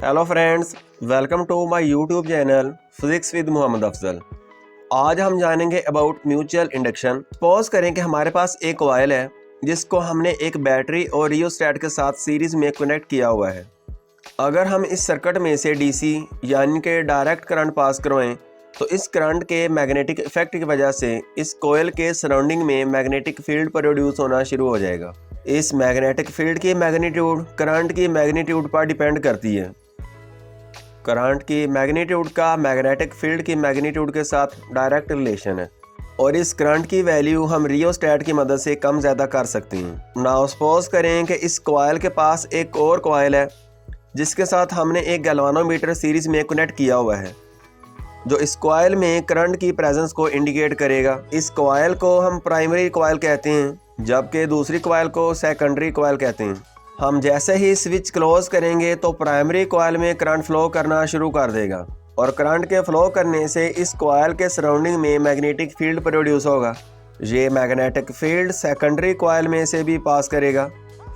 Hello friends, welcome to my YouTube channel physics with Mohammad Afzal. आज हम जानेंगे अबाउट म्यूचुअल इंडक्शन। सपोज करें कि हमारे पास एक कॉइल है जिसको हमने एक बैटरी और रियोस्टेट के साथ सीरीज में कनेक्ट किया हुआ है। अगर हम इस सर्किट में से डीसी यानी कि डायरेक्ट करंट पास करवाएं तो इस करंट के मैग्नेटिक इफेक्ट की वजह से इस कॉइल के सराउंडिंग में मैग्नेटिक फील्ड प्रोड्यूस होना शुरू हो जाएगा। इस मैग्नेटिक फील्ड की मैग्नीट्यूड करंट की मैग्नीट्यूड पर डिपेंड करती है। करंट की मैग्नीट्यूड का मैग्नेटिक फील्ड की मैग्नीट्यूड के साथ डायरेक्ट रिलेशन है और इस करंट की वैल्यू हम रियोस्टेट की मदद से कम ज़्यादा कर सकते हैं। नाउ सपोज करें कि इस कॉइल के पास एक और कॉइल है जिसके साथ हमने एक गैल्वानोमीटर सीरीज में कनेक्ट किया हुआ है जो इस कॉइल में करंट की प्रेजेंस को इंडिकेट करेगा। इस कॉइल को हम प्राइमरी कॉइल कहते हैं जबकि दूसरी कॉइल को सेकेंडरी कॉइल कहते हैं। हम जैसे ही स्विच क्लोज करेंगे तो प्राइमरी कॉइल में करंट फ्लो करना शुरू कर देगा और करंट के फ्लो करने से इस कॉइल के सराउंडिंग में मैग्नेटिक फील्ड प्रोड्यूस होगा। ये मैग्नेटिक फील्ड सेकेंडरी कॉइल में से भी पास करेगा।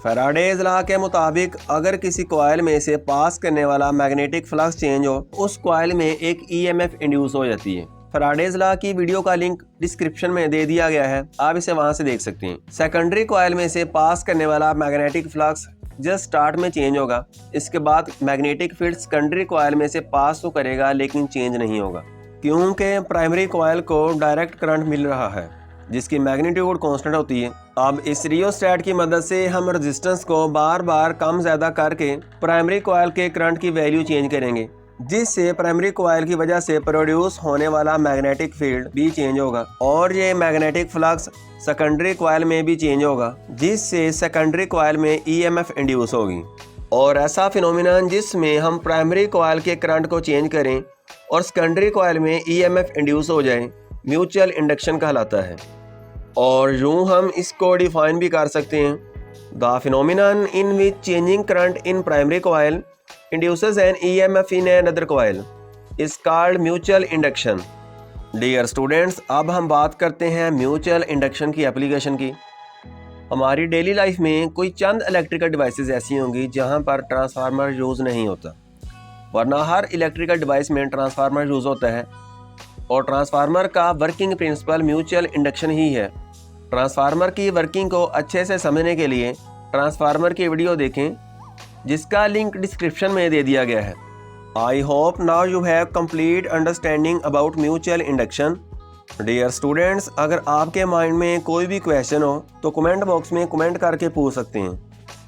फैराडेज लॉ के मुताबिक अगर किसी कॉइल में से पास करने वाला मैग्नेटिक फ्लक्स चेंज हो उस कॉइल में एक ईएमएफ इंड्यूस हो जाती है। फैराडेज लॉ की वीडियो का लिंक डिस्क्रिप्शन में दे दिया गया है, आप इसे वहां से देख सकते हैं। सेकेंडरी कॉइल में से पास करने वाला मैग्नेटिक फ्लक्स जस्ट स्टार्ट में चेंज होगा, इसके बाद मैग्नेटिक फील्ड सेकेंडरी कॉइल में से पास तो करेगा लेकिन चेंज नहीं होगा क्योंकि प्राइमरी कॉइल को डायरेक्ट करंट मिल रहा है जिसकी मैग्नीट्यूड कांस्टेंट होती है। अब इस रियोस्टेट की मदद से हम रेजिस्टेंस को बार बार कम ज़्यादा करके प्राइमरी कॉइल के करंट की वैल्यू चेंज करेंगे जिससे प्राइमरी कॉइल की वजह से प्रोड्यूस होने वाला मैग्नेटिक फील्ड भी चेंज होगा और ये मैग्नेटिक फ्लक्स सेकेंडरी कॉइल में भी चेंज होगा जिससे सेकेंडरी कॉइल में ईएमएफ इंड्यूस होगी। और ऐसा फिनोमिनन जिसमें हम प्राइमरी कॉइल के करंट को चेंज करें और सेकेंडरी कॉइल में ईएमएफ इंड्यूस हो जाए म्यूचुअल इंडक्शन कहलाता है। और यूँ हम इसको डिफाइन भी कर सकते हैं, the phenomenon in which changing current in primary coil induces an EMF in another coil is called mutual induction। Dear students, अब हम बात करते हैं म्यूचुअल इंडक्शन की एप्लीकेशन की। हमारी डेली लाइफ में कोई चंद इलेक्ट्रिकल डिवाइसेस ऐसी होंगी जहां पर ट्रांसफार्मर यूज़ नहीं होता, वरना हर इलेक्ट्रिकल डिवाइस में ट्रांसफार्मर यूज़ होता है और ट्रांसफार्मर का वर्किंग प्रिंसिपल म्यूचुअल इंडक्शन ही है। ट्रांसफार्मर की वर्किंग को अच्छे से समझने के लिए ट्रांसफार्मर की वीडियो देखें जिसका लिंक डिस्क्रिप्शन में दे दिया गया है। I hope now you have complete understanding about mutual induction. Dear students, अगर आपके माइंड में कोई भी क्वेश्चन हो तो कमेंट बॉक्स में कमेंट करके पूछ सकते हैं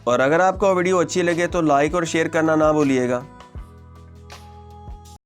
और अगर आपको वीडियो अच्छी लगे तो लाइक और शेयर करना ना भूलिएगा।